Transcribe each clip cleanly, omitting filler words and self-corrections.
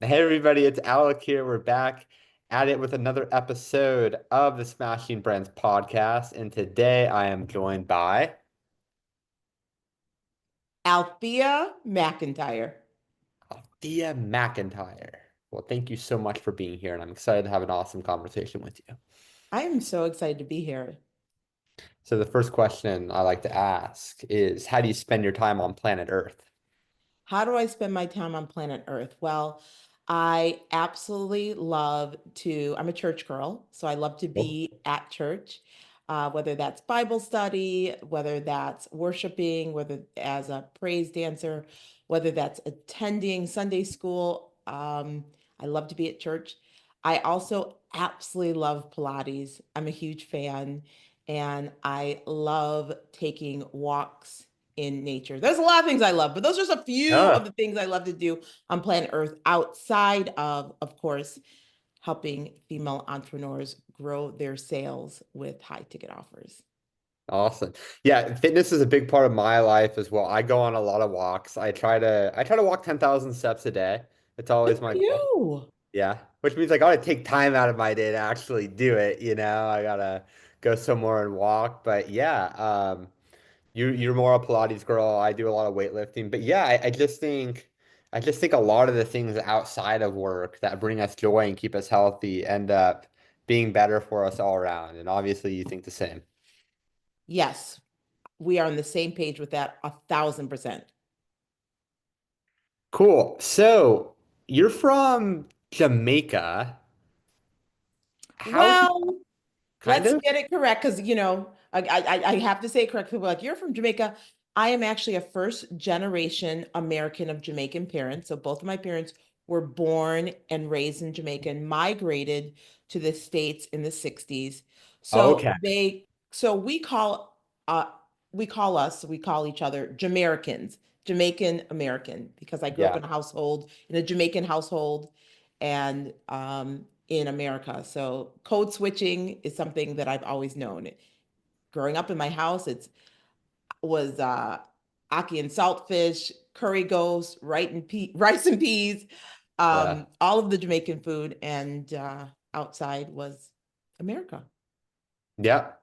Hey everybody, it's Alec here. We're back at it with another episode of the Smashing Brands podcast. And today I am joined by Althea McIntyre. Althea Mcintyre. Well, thank you so much for being here, and I'm excited to have an awesome conversation with you. I am so excited to be here. So the first question I like to ask is, how do you spend your time on planet Earth? How do I spend my time on planet Earth? Well, I absolutely love I'm a church girl, so I love to Oh, be at church, whether that's Bible study, whether that's worshiping, whether as a praise dancer, whether that's attending Sunday school. I love to be at church. I also absolutely love Pilates. I'm a huge fan, and I love taking walks in nature. There's a lot of things I love, but those are just a few of yeah. the things I love to do on planet Earth outside of course, helping female entrepreneurs grow their sales with high ticket offers. Awesome. Yeah, fitness is a big part of my life as well. I go on a lot of walks. I try to walk 10,000 steps a day. It's Good always for my goal. you. Yeah, which means I gotta take time out of my day to actually do it, I gotta go somewhere and walk. But yeah, you're more a Pilates girl. I do a lot of weightlifting. But yeah, I just think a lot of the things outside of work that bring us joy and keep us healthy end up being better for us all around. And obviously you think the same. Yes, we are on the same page with that 1,000%. Cool. So you're from Jamaica. How have you Well, kind let's of? get it correct because I have to say it correct. People are like, you're from Jamaica. I am actually a first generation American of Jamaican parents. So both of my parents were born and raised in Jamaica and migrated to the States in the 60s. So Okay. uh we call each other Jamaicans, Jamaican American, because I grew up Yeah. in a Jamaican household and in America. So code switching is something that I've always known. Growing up in my house, it was ackee and saltfish, curry goats, rice and peas, Yeah. all of the Jamaican food, and outside was America. Yeah.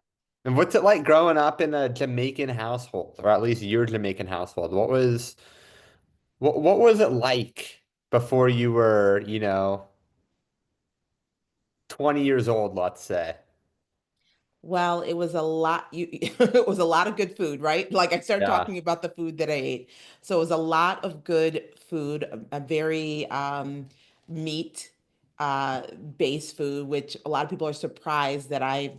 And what's it like growing up in a Jamaican household, or at least your Jamaican household? What was it like before you were, 20 years old, let's say? Well, it was a lot. It was a lot of good food, right? Like I started Yeah. talking about the food that I ate. So it was a lot of good food, a very meat based food, which a lot of people are surprised that I've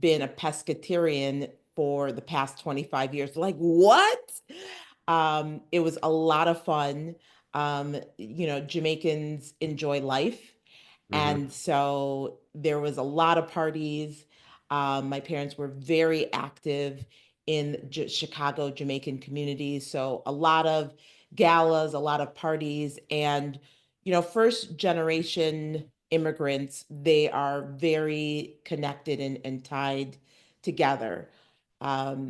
been a pescatarian for the past 25 years. Like, what? It was a lot of fun. Jamaicans enjoy life. Hmm. And so there was a lot of parties. My parents were very active in Chicago Jamaican communities. So a lot of galas, a lot of parties. And, first generation immigrants, they are very connected and tied together.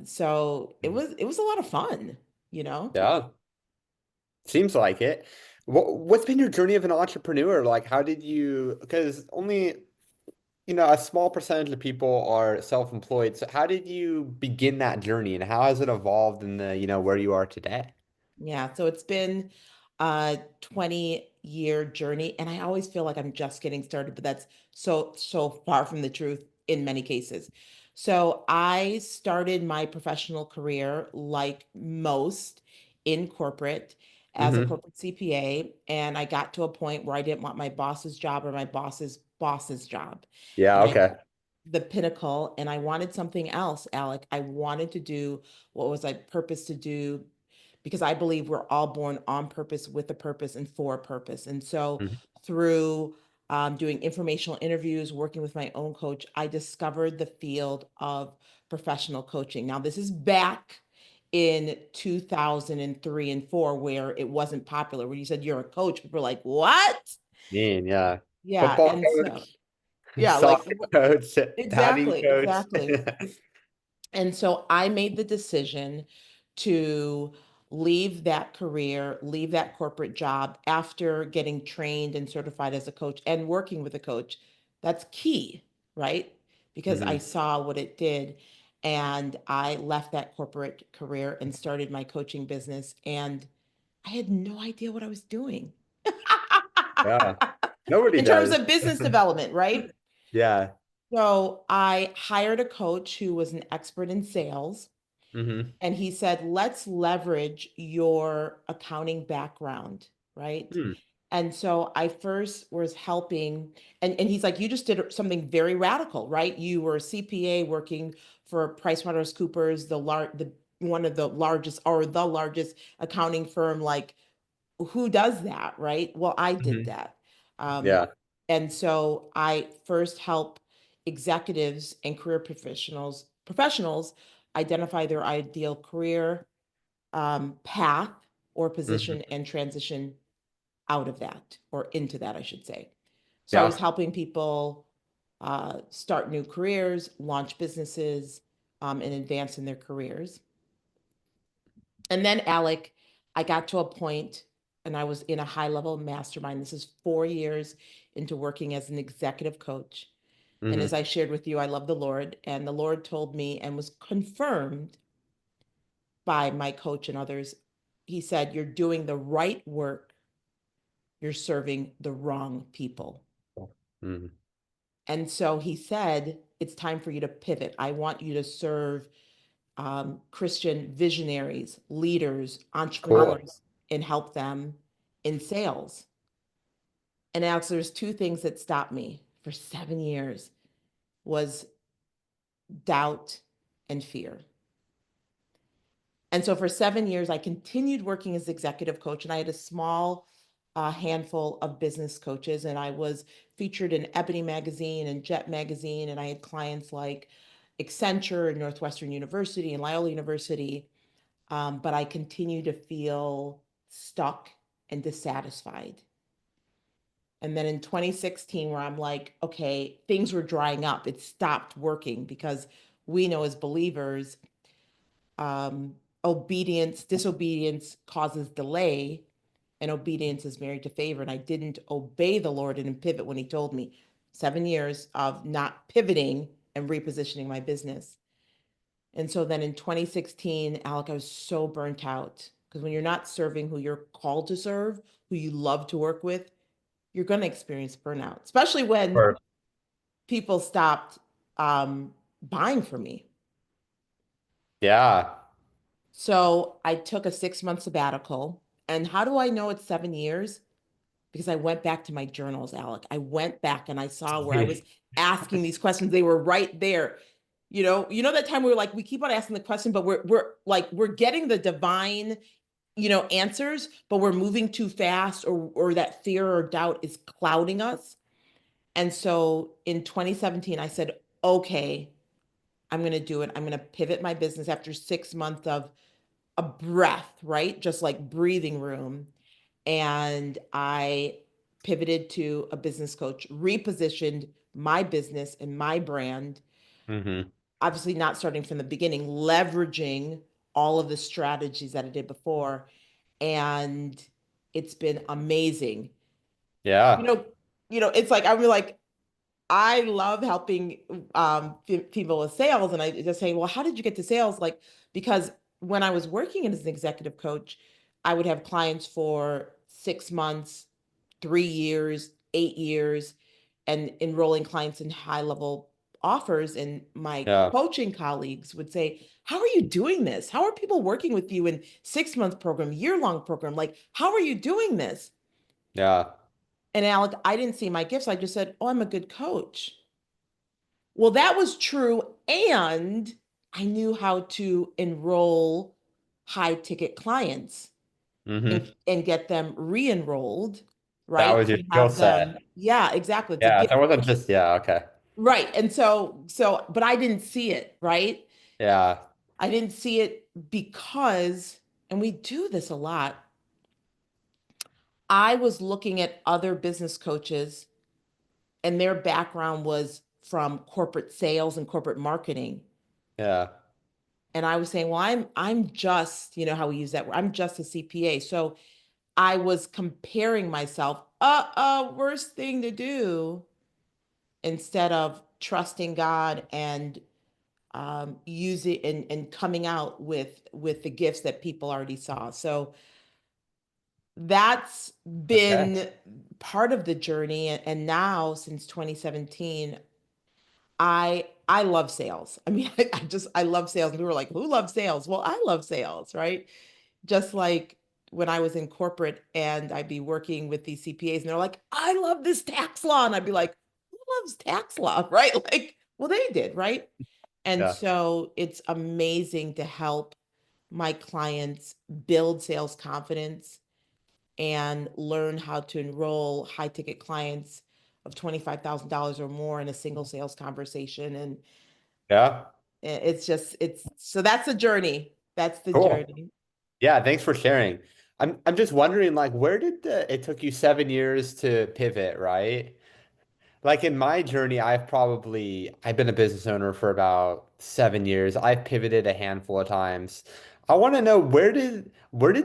So it was a lot of fun, you know? Yeah. Seems like it. What's been your journey of an entrepreneur? Like, how did you, because only, a small percentage of people are self-employed. So how did you begin that journey and how has it evolved in where you are today? Yeah, so it's been a 20-year journey, and I always feel like I'm just getting started, but that's so far from the truth in many cases. So I started my professional career like most in corporate as a Hmm. corporate CPA, and I got to a point where I didn't want my boss's job or my boss's job. Yeah, And I okay. the pinnacle, and I wanted something else, Alec. I wanted to do what was my purpose to do because I believe we're all born on purpose, with a purpose, and for a purpose. And so, Mhm. through doing informational interviews, working with my own coach, I discovered the field of professional coaching. Now, this is back in 2003 and 4, where it wasn't popular. When you said you're a coach, people were like, "What?" Yeah. Yeah, Football and so coach, yeah, like soccer coach, batting exactly, coach. exactly. And so I made the decision to leave that career, leave that corporate job after getting trained and certified as a coach and working with a coach. That's key, right? Because I Hmm. saw what it did. And I left that corporate career and started my coaching business. And I had no idea what I was doing Yeah. Nobody in terms does. of business development, right? Yeah. So I hired a coach who was an expert in sales. Hmm. And he said, let's leverage your accounting background, right? Hmm. And so I first was helping, and he's like, you just did something very radical, right? You were a CPA working for PricewaterhouseCoopers, the one of the largest or the largest accounting firm. Like, who does that, right? Well, I did Hmm. that. Um, Yeah. and so I first help executives and career professionals identify their ideal career path or position Hmm. and transition out of that or into that, I should say. So I was Yeah. helping people start new careers, launch businesses, and advance in their careers. And then, Alec, I got to a point and I was in a high level mastermind. This is 4 years into working as an executive coach. And as Hmm. I shared with you, I love the Lord. And the Lord told me and was confirmed by my coach and others. He said, you're doing the right work, you're serving the wrong people. Hmm. And so he said, it's time for you to pivot. I want you to serve Christian visionaries, leaders, Cool. entrepreneurs, and help them in sales. And Alex, there's two things that stopped me for 7 years was doubt and fear. And so for 7 years, I continued working as executive coach, and I had a small handful of business coaches, and I was featured in Ebony magazine and Jet magazine, and I had clients like Accenture and Northwestern University and Loyola University. But I continue to feel stuck and dissatisfied. And then in 2016, where I'm like, okay, things were drying up, it stopped working because we know as believers, um, disobedience causes delay, and obedience is married to favor. And I didn't obey the Lord and pivot when He told me. 7 years of not pivoting and repositioning my business. And so then in 2016, Alec, I was so burnt out because when you're not serving who you're called to serve, who you love to work with, you're going to experience burnout, especially when Or, people stopped um, buying from me. yeah. So I took a 6 month sabbatical. And how do I know it's 7 years? Because I went back to my journals, Alec. I went back and I saw where I was asking these questions. They were right there. You know that time we were like, we keep on asking the question, but we're getting the divine, answers, but we're moving too fast, or that fear or doubt is clouding us. And so in 2017, I said, okay, I'm going to do it. I'm going to pivot my business after 6 months of a breath, right? Just like breathing room. And I pivoted to a business coach, repositioned my business and my brand, Hmm. obviously not starting from the beginning, leveraging all of the strategies that I did before. And it's been amazing. You Yeah. know, it's like I'm like, I love helping people with sales. And I just say, well, how did you get to sales? Like, because when I was working as an executive coach, I would have clients for 6 months, 3 years, 8 years, and enrolling clients in high level offers. And my Yeah. coaching colleagues would say, how are you doing this? How are people working with you in 6 month program, year-long program? Like, how are you doing this? Yeah. And Alec, I didn't see my gifts. I just said, oh, I'm a good coach. Well, that was true. And I knew how to enroll high ticket clients and, Hmm. and get them re-enrolled, That right? was your To skill have them, set. yeah, exactly. It's a Yeah. gift. That wasn't just, yeah. Okay. Right. And but I didn't see it, right? Yeah. I didn't see it because, and we do this a lot. I was looking at other business coaches and their background was from corporate sales and corporate marketing. Yeah. And I was saying, well, I'm just, you know how we use that word, I'm just a CPA. So I was comparing myself, worst thing to do, instead of trusting God and use it and coming out with the gifts that people already saw. So that's Okay. been part of the journey. And now since 2017, I love sales. I mean, I love sales. And we were like, who loves sales? Well, I love sales, right? Just like when I was in corporate and I'd be working with these CPAs and they're like, I love this tax law. And I'd be like, who loves tax law? Right? Like, well, they did, right? And Yeah. so it's amazing to help my clients build sales confidence and learn how to enroll high ticket clients of $25,000 or more in a single sales conversation. And Yeah. it's just, it's so that's the journey. That's the Cool. journey. Yeah, thanks for sharing. I'm just wondering, like, where did it took you 7 years to pivot, right? Like in my journey, I've been a business owner for about 7 years. I've pivoted a handful of times. I want to know where did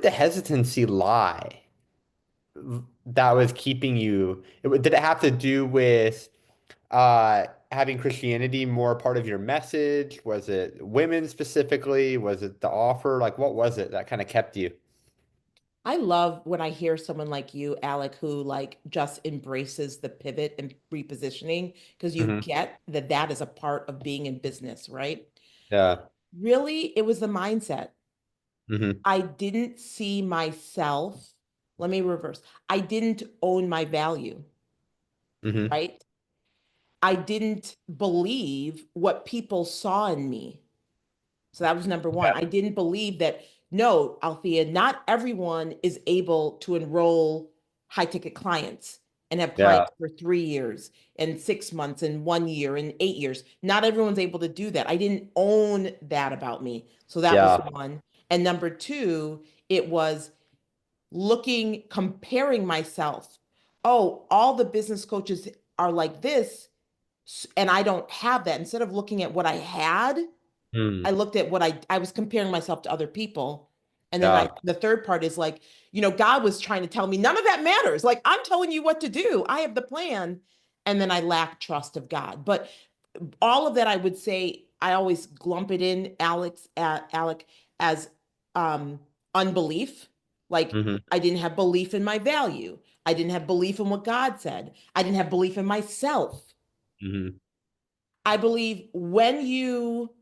the hesitancy lie that was keeping you? Did it have to do with having Christianity more part of your message? Was it women specifically? Was it the offer? Like, what was it that kind of kept you? I love when I hear someone like you, Alec, who like just embraces the pivot and repositioning because you Hmm. get that that is a part of being in business, right? Yeah. Really, it was the mindset. Hmm. I didn't see myself. Let me reverse. I didn't own my value, Hmm. right? I didn't believe what people saw in me. So that was number one. I didn't believe that, no, Althea, not everyone is able to enroll high ticket clients and have Yeah. clients for 3 years and 6 months and 1 year and 8 years. Not everyone's able to do that. I didn't own that about me. So that was Yeah. one. And number two, it was comparing myself. Oh, all the business coaches are like this, and I don't have that. Instead of looking at what I had, I Mm. looked at what I was comparing myself to other people. And then Yeah. the third part is like, God was trying to tell me none of that matters. Like, I'm telling you what to do. I have the plan. And then I lack trust of God. But all of that, I would say, I always glump it in, Alec, as um unbelief. Like, Hmm. I didn't have belief in my value. I didn't have belief in what God said. I didn't have belief in myself. Hmm. I believe when you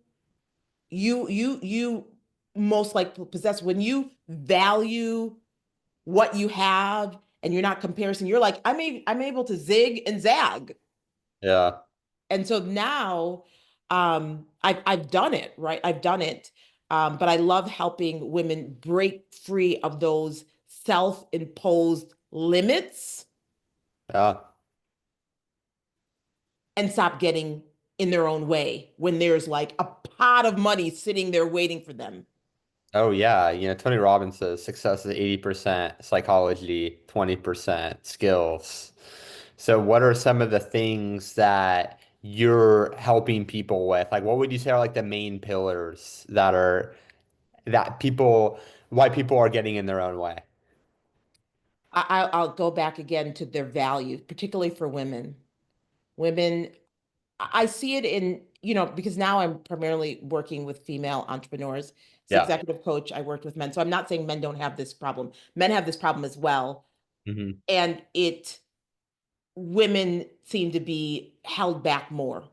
most likely possess, when you value what you have and you're not comparison, you're like, I'm able to zig and zag. Yeah. And so now I've done it, right? I've done it. But I love helping women break free of those self-imposed limits Yeah. and stop getting in their own way when there's like a pot of money sitting there waiting for them. Oh yeah. Tony Robbins says success is 80% psychology, 20% skills. So what are some of the things that you're helping people with? Like what would you say are like the main pillars that people why people are getting in their own way? I'll go back again to their value, particularly for women. Women, I see it in, because now I'm primarily working with female entrepreneurs. As Yeah. executive coach, I worked with men. So I'm not saying men don't have this problem. Men have this problem as well. Hmm. And women seem to be held back more.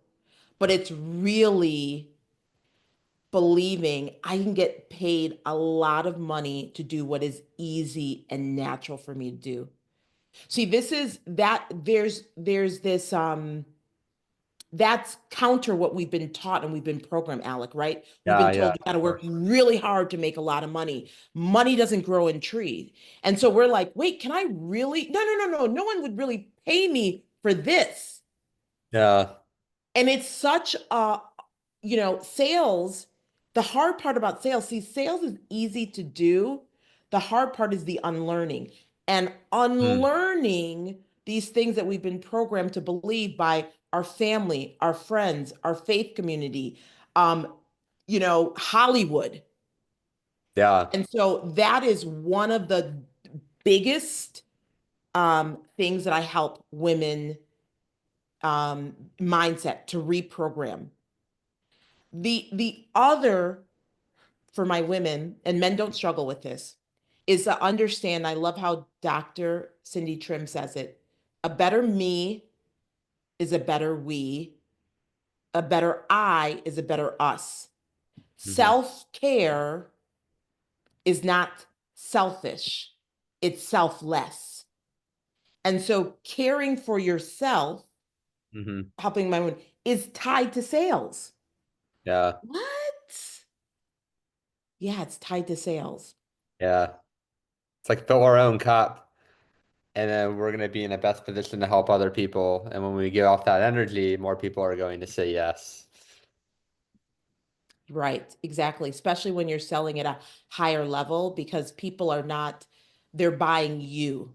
But it's really believing I can get paid a lot of money to do what is easy and natural for me to do. See, this is that there's this that's counter what we've been taught and we've been programmed, Alec, right? We've Yeah, been yeah, told you got to of work course. really hard to make a lot of money. Money doesn't grow in trees. And so we're like, wait, can I really? No, no, no, no. No one would really pay me for this. Yeah. And it's such a, sales, the hard part about sales, see, sales is easy to do. The hard part is the unlearning and Mm. unlearning these things that we've been programmed to believe by our family, our friends, our faith community. Um, Hollywood. Yeah. And so that is one of the biggest things that I help women mindset to reprogram. The other for my women, and men don't struggle with this, is to understand. I love how Dr. Cindy Trim says it. A better me is a better we. A better I is a better us. Hmm. Self-care is not selfish, it's selfless. And so caring for yourself, Hmm. helping my women, is tied to sales. Yeah. What? Yeah, it's tied to sales. Yeah. It's like fill our own cup, and then we're going to be in the best position to help other people. And when we give off that energy, more people are going to say yes. Right, exactly. Especially when you're selling at a higher level because people are not, they're buying you.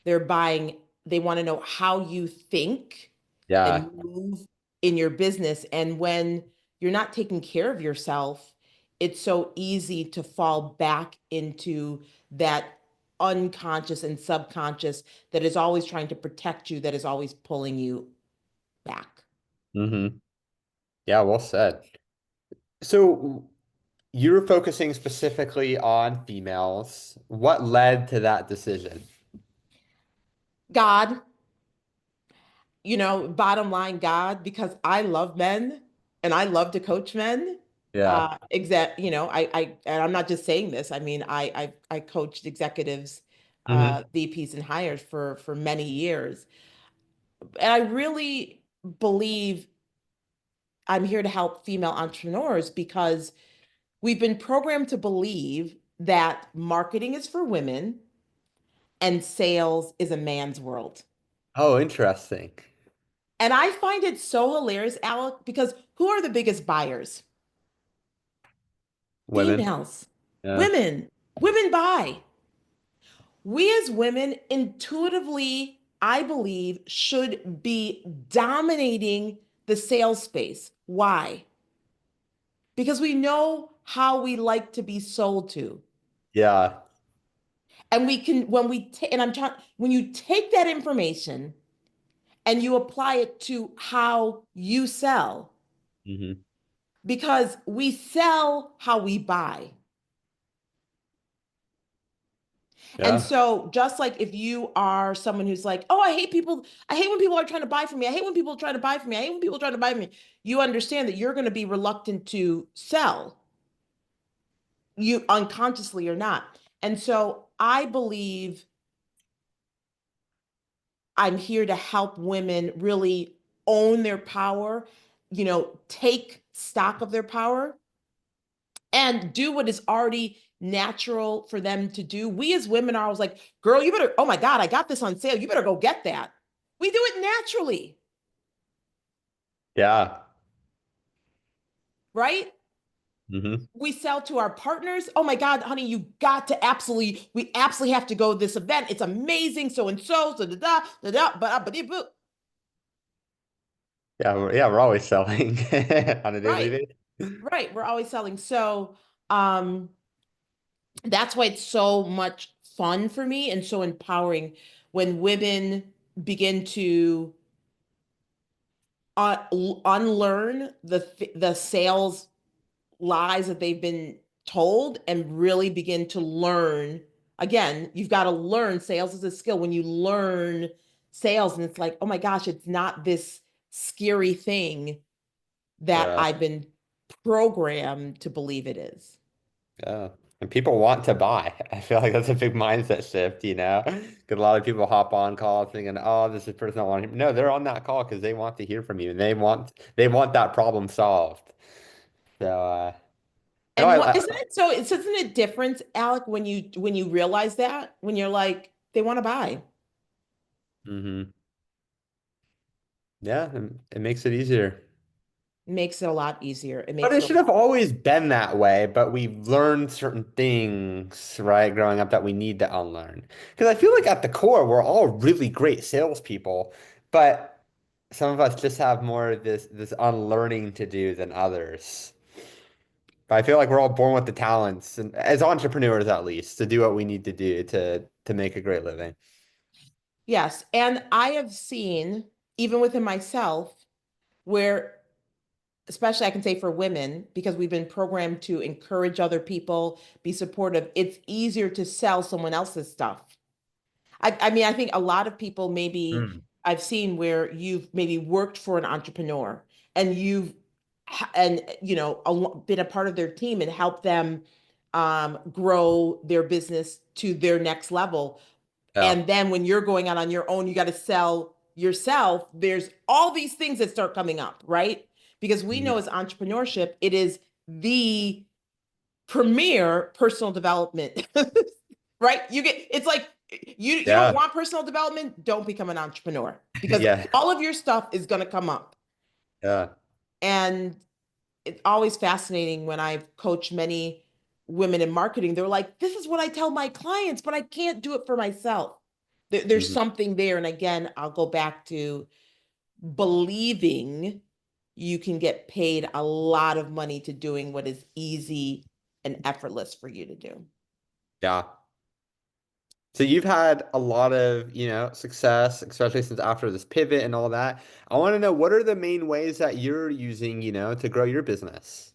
They're buying, they want to know how you think Yeah. and move in your business. And when you're not taking care of yourself, it's so easy to fall back into that unconscious and subconscious that is always trying to protect you, that is always pulling you back. Hmm. Yeah, well said. So you're focusing specifically on females. What led to that decision? God, bottom line, God, because I love men and I love to coach men. Yeah. And I'm not just saying this. I mean, I coached executives, Hmm. VPs and hires for many years. And I really believe I'm here to help female entrepreneurs because we've been programmed to believe that marketing is for women and sales is a man's world. Oh, interesting. And I find it so hilarious, Alec, because who are the biggest buyers? Women. Females, Yeah. women, women buy. We as women intuitively, I believe, should be dominating the sales space. Why? Because we know how we like to be sold to. Yeah. And we can, when we take, and I'm talking, when you take that information and you apply it to how you sell, Hmm. because we sell how we buy. And Yeah. so, just like if you are someone who's like, oh, I hate people, I hate when people are trying to buy from me, I hate when people are trying to buy from me, I hate when people are trying to buy from me, you understand that you're going to be reluctant to sell, you unconsciously or not. And so, I believe I'm here to help women really own their power, take stock of their power and do what is already natural for them to do. We as women are always like, girl, you better, oh my God, I got this on sale. You better go get that. We do it naturally, Yeah. right? Hmm. We sell to our partners. Oh my God, honey, you got to absolutely, we absolutely have to go to this event. It's amazing. So and so, da da da da, but Yeah, we're always selling on a daily right, basis. right. We're always selling. So that's why it's so much fun for me and so empowering when women begin to unlearn the sales lies that they've been told and really begin to learn. Again, you've got to learn. Sales is a skill. When you learn sales, and it's like, oh my gosh, it's not this scary thing that Yeah. I've been programmed to believe it is. Yeah. And people want to buy. I feel like that's a big mindset shift, you know? Because a lot of people hop on calls thinking, oh, this is person I want to hear. No, they're on that call because they want to hear from you and they want that problem solved. So no, And what isn't it so it's isn't it different, Alec, when you realize that, when you're like, they want to buy. hmm. Yeah, it makes it easier. It makes it a lot easier. It But makes it it a should have lot. always been that way, but we've learned certain things, right, growing up that we need to unlearn. Because I feel like at the core, we're all really great salespeople, but some of us just have more of this unlearning to do than others. But I feel like we're all born with the talents, and as entrepreneurs at least, to do what we need to do to make a great living. Yes. And I have seen, even within myself, where, especially I can say for women, because we've been programmed to encourage other people, be supportive, it's easier to sell someone else's stuff. I mean, I think a lot of people maybe Mm. I've seen where you've maybe worked for an entrepreneur and and been a part of their team and helped them grow their business to their next level. Yeah. And then when you're going out on your own, you got to sell yourself. There's all these things that start coming up, right? Because we know Mhm. as entrepreneurship, it is the premier personal development, right? It's like you don't Yeah. want personal development, don't become an entrepreneur because Yeah. all of your stuff is going to come up. Yeah. And it's always fascinating when I've coached many women in marketing. They're like, this is what I tell my clients, but I can't do it for myself. There's Mhm. something there. And again, I'll go back to believing you can get paid a lot of money to doing what is easy and effortless for you to do. Yeah. So you've had a lot of, success, especially since after this pivot and all that. I want to know, what are the main ways that you're using, to grow your business?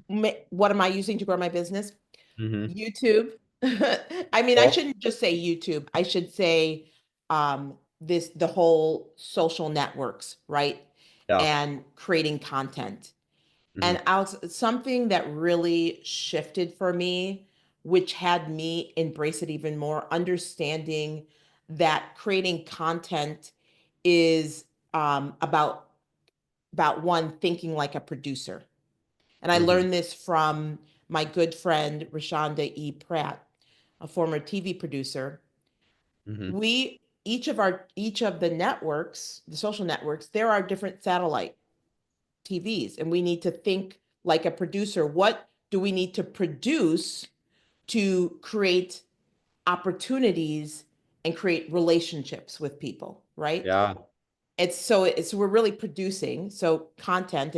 What am I using to grow my business? Hmm. YouTube. I mean, I Cool. shouldn't just say YouTube. I should say the whole social networks, right? Yeah. And creating content. Hmm. And something that really shifted for me, which had me embrace it even more, understanding that creating content is about one thinking like a producer. And I Hmm. learned this from my good friend Rashonda E. Pratt, a former TV producer. Hmm. We each of the networks, the social networks, there are different satellite TVs, and we need to think like a producer. What do we need to produce to create opportunities and create relationships with people, right? Yeah. It's we're really producing so content,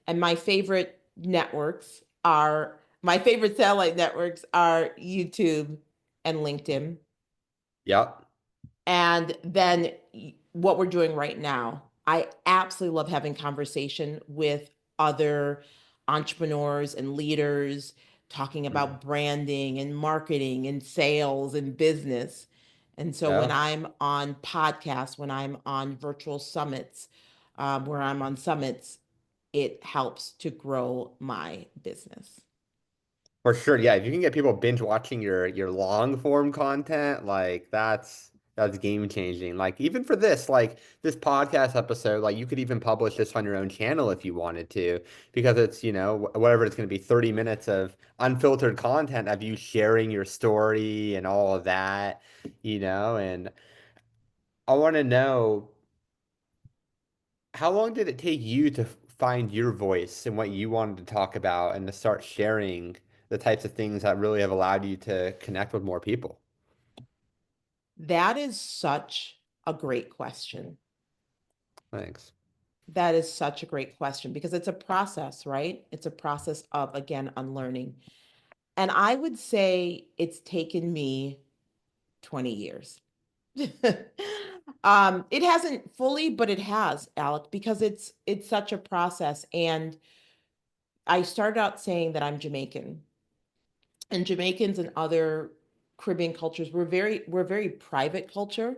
and my favorite satellite networks are YouTube and LinkedIn. Yeah. And then what we're doing right now, I absolutely love having conversation with other entrepreneurs and leaders talking Mhm. about branding and marketing and sales and business. And so when Yeah. I'm on podcasts, when I'm on virtual summits, where I'm on summits, it helps to grow my business. For sure. Yeah. If you can get people binge watching your long form content, like that's game changing. Like even for this podcast episode, like you could even publish this on your own channel if you wanted to, because it's, whatever it's going to be, 30 minutes of unfiltered content of you sharing your story and all of that, and I want to know, how long did it take you to find your voice and what you wanted to talk about and to start sharing the types of things that really have allowed you to connect with more people? That is such a great question. Thanks. That is such a great question because it's a process, right? It's a process of, again, unlearning. And I would say it's taken me 20 years. It hasn't fully, but it has, Alec, because it's such a process. And I started out saying that I'm Jamaican, and Jamaicans and other Caribbean cultures, we're very private culture.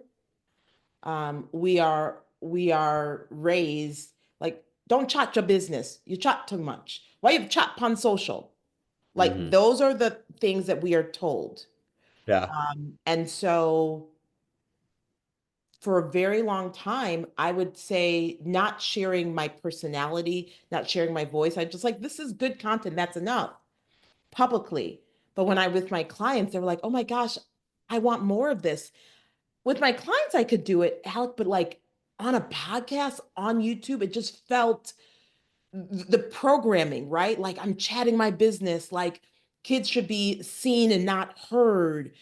We are raised like, don't chat your business. You chat too much. Why you chat on social? Like Hmm. those are the things that we are told. Yeah. And so for a very long time, I would say not sharing my personality, not sharing my voice. I just like, this is good content. That's enough publicly. But when I with my clients, they were like, oh my gosh, I want more of this. With my clients, I could do it, Alec, but like on a podcast on YouTube, it just felt the programming, right? Like I'm chatting my business, like kids should be seen and not heard.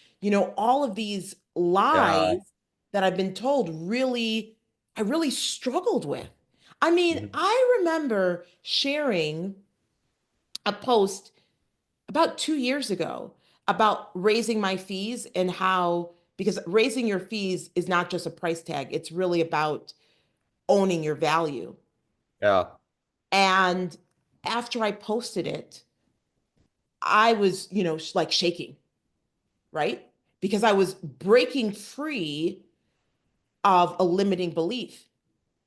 All of these Yeah. lies that I've been told really I really struggled with. I mean, Hmm. I remember sharing a post about 2 years ago about raising my fees and how, because raising your fees is not just a price tag, it's really about owning your value. Yeah. And after I posted it, I was, like shaking, right? Because I was breaking free of a limiting belief.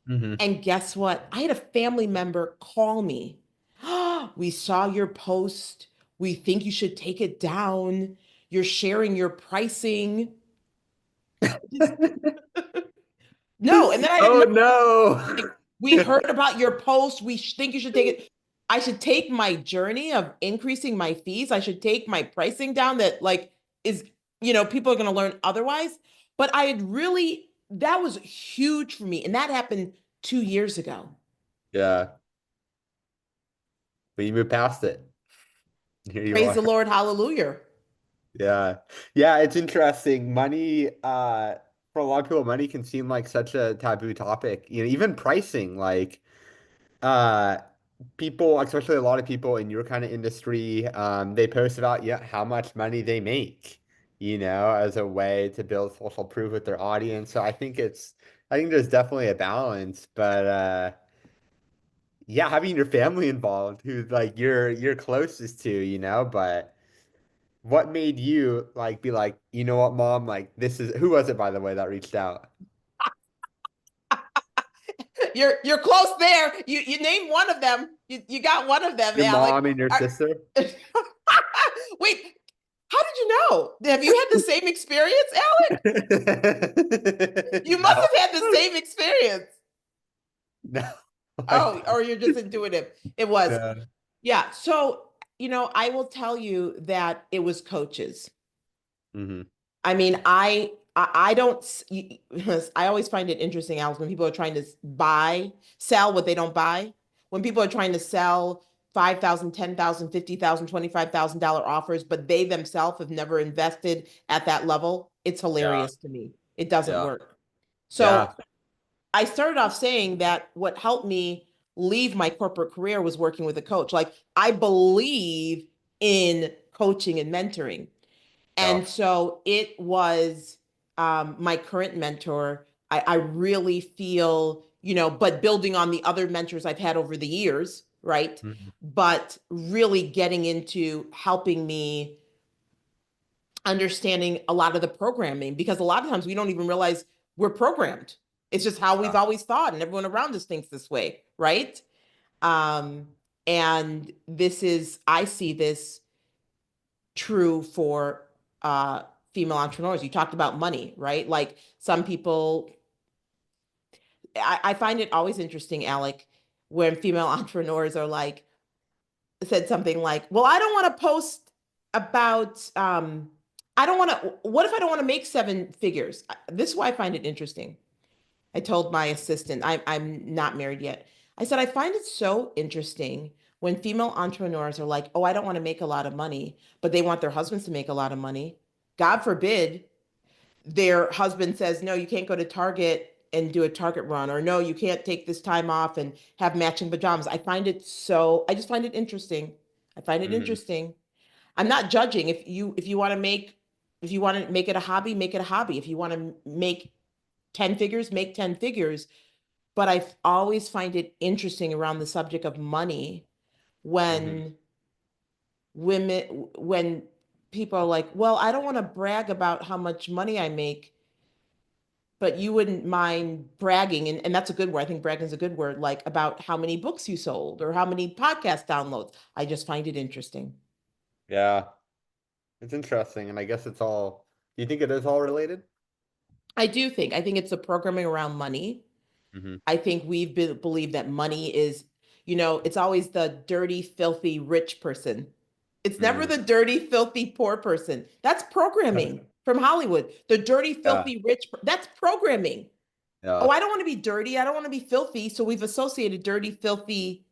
Hmm. And guess what? I had a family member call me. We saw your post. We think you should take it down. You're sharing your pricing. Just no. And then I had Oh no, no. like, we heard about your post. We think you should take it. I should take my journey of increasing my fees. I should take my pricing down that like is, people are going to learn otherwise. But I had really, that was huge for me. And that happened 2 years ago. Yeah. But you moved past it. Here you Praise the are. Lord. Hallelujah. Yeah. Yeah, it's interesting. Money, for a lot of people, money can seem like such a taboo topic. Even pricing, like uh people, especially a lot of people in your kind of industry, they post about how much money they make, as a way to build social proof with their audience. So I think there's definitely a balance, but yeah, having your family involved who like you're closest to, but what made you like be like, you know what, mom, like this is who was it by the way that reached out? You're close there. You named one of them. You got one of them, Your Alec. mom and your Are- sister? Wait, how did you know? Have you had the same experience, Alec? You must No. have had the same experience. No. I Oh, or you're just intuitive. It was. Yeah. Yeah. So, I will tell you that it was coaches. Hmm. I mean, I don't I always find it interesting, Alex, when people are trying to sell what they don't buy. When people are trying to sell 5,000, 10,000, 50,000, $25,000 offers, but they themselves have never invested at that level, it's Yeah. hilarious to me. It doesn't Yeah. work. So Yeah. I started off saying that what helped me leave my corporate career was working with a coach. Like I believe in coaching and mentoring. Yeah. And so it was my current mentor. I really feel, but building on the other mentors I've had over the years, right? Mhm. But really getting into helping me understanding a lot of the programming because a lot of times we don't even realize we're programmed. It's just how we've Yeah. always thought, and everyone around us thinks this way, right? Um, and I see this true for female entrepreneurs. You talked about money, right? Like some people, I find it always interesting, Alec, when female entrepreneurs are like, said something like, well, I don't want to post about, I don't want to, what if I don't want to make seven figures? This is why I find it interesting. I told my assistant, I'm not married yet. I said, I find it so interesting when female entrepreneurs are like, oh, I don't want to make a lot of money, but they want their husbands to make a lot of money. God forbid their husband says, no, you can't go to Target and do a Target run, or no, you can't take this time off and have matching pajamas. I just find it interesting. I find it Hmm. interesting. I'm not judging. If you want to make it a hobby, make it a hobby. If you want to make 10 figures, make 10 figures. But I always find it interesting around the subject of money Hmm. when when people are like, well, I don't want to brag about how much money I make, but you wouldn't mind bragging, and that's a good word. I think bragging is a good word, like about how many books you sold or how many podcast downloads. I just find it interesting. Yeah. It's interesting, and I guess do you think it is all related? I think it's the programming around money. Hmm. I think we've been believed that money is, it's always the dirty, filthy rich person. It's never Hmm. the dirty, filthy poor person. That's programming from Hollywood. The dirty, Yeah. filthy rich, that's programming. Oh, Yeah. I don't want to be dirty. I don't want to be filthy. So we've associated dirty, filthy,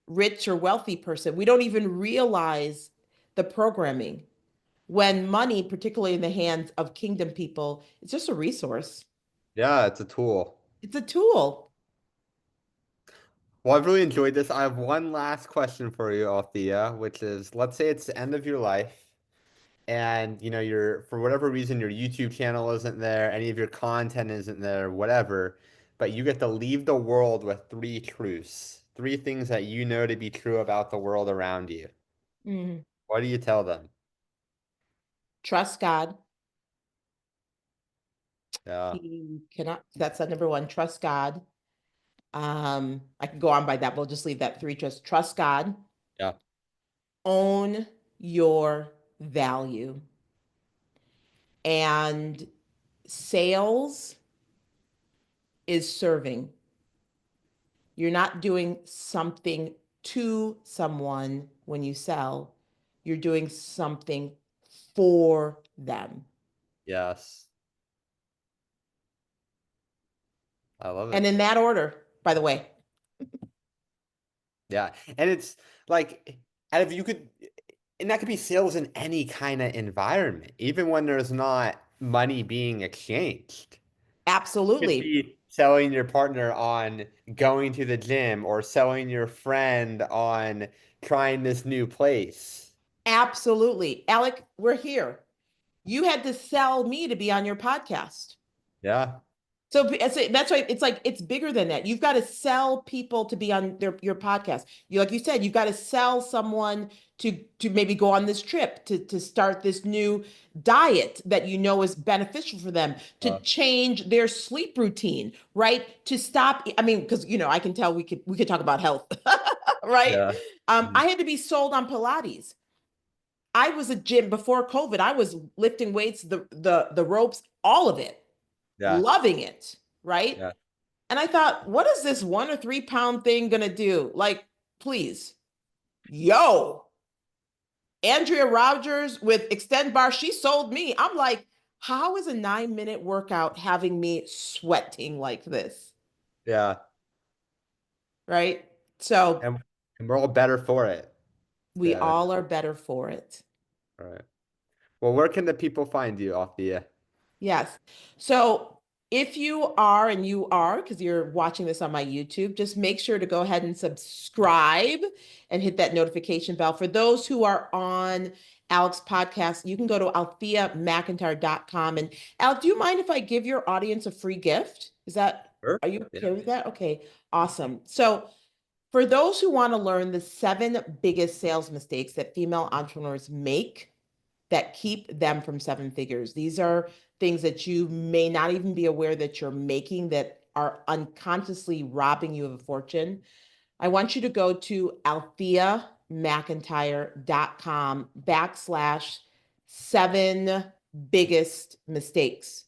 rich, or wealthy person. We don't even realize the programming. When money, particularly in the hands of kingdom people, it's just a resource. Yeah, it's a tool. It's a tool. Well, I've really enjoyed this. I have one last question for you, Althea, which is, let's say it's the end of your life and you're for whatever reason your YouTube channel isn't there, any of your content isn't there, whatever, but you get to leave the world with three truths, three things that you know to be true about the world around you. Mm. What do you tell them? Trust God. Yeah, He cannot, that's number one, trust God. I can go on by that, but we'll just leave that three. Trust God. yeah, Own your value. And sales is serving. You're not doing something to someone when you sell, you're doing something for them. yes, I love And it. in that order, by the way. Yeah, and it's like, and if you could, and that could be sales in any kind of environment, even when there's not money being exchanged. Could Absolutely. be selling your partner on going to the gym or selling your friend on trying this new place. Absolutely. Alec, we're here. You had to sell me to be on your podcast. Yeah, So that's why it's like it's bigger than that. You've got to sell people to be on your podcast. You like you said, you've got to sell someone to maybe go on this trip, to start this new diet that you know is beneficial for them, to uh, change their sleep routine, right? To stop, I mean, because I can tell we could talk about health, right? yeah, mhm, I had to be sold on Pilates. I was a gym before COVID. I was lifting weights, the ropes, all of it, yeah, loving it, right? yeah, And I thought, what is this 1 or 3 pound thing gonna do? Like, please, yo, Andrea Rogers with Extend Bar, she sold me. I'm like, how is a 9 minute workout having me sweating like this? yeah, Right? So and and we're all better for it. we So, all are better for it. all right. Well, where can the people find you, Althea? Yes. So if you are, and you are, because you're watching this on my YouTube, just make sure to go ahead and subscribe and hit that notification bell. For those who are on Alec's podcast, you can go to altheamcintyre.com. And Alec, do you mind if I give your audience a free gift? Sure. Are you Yeah. okay with that? Okay, awesome. So for those who want to learn the 7 biggest sales mistakes that female entrepreneurs make, that keep them from 7 figures. These are things that you may not even be aware that you're making that are unconsciously robbing you of a fortune. I want you to go to altheamcintyre.com/7 biggest mistakes.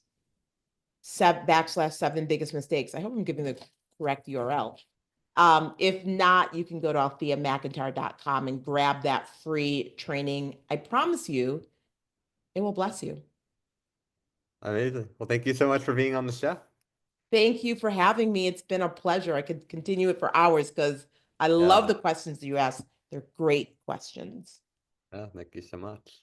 /7 biggest mistakes. I hope I'm giving the correct URL. If not, you can go to altheamcintyre.com and grab that free training. I promise you, it will bless you. Amazing. Well, thank you so much for being on the show. Thank you for having me. It's been a pleasure. I could continue it for hours because I love Yeah. the questions that you ask. They're great questions. Yeah. Thank you so much.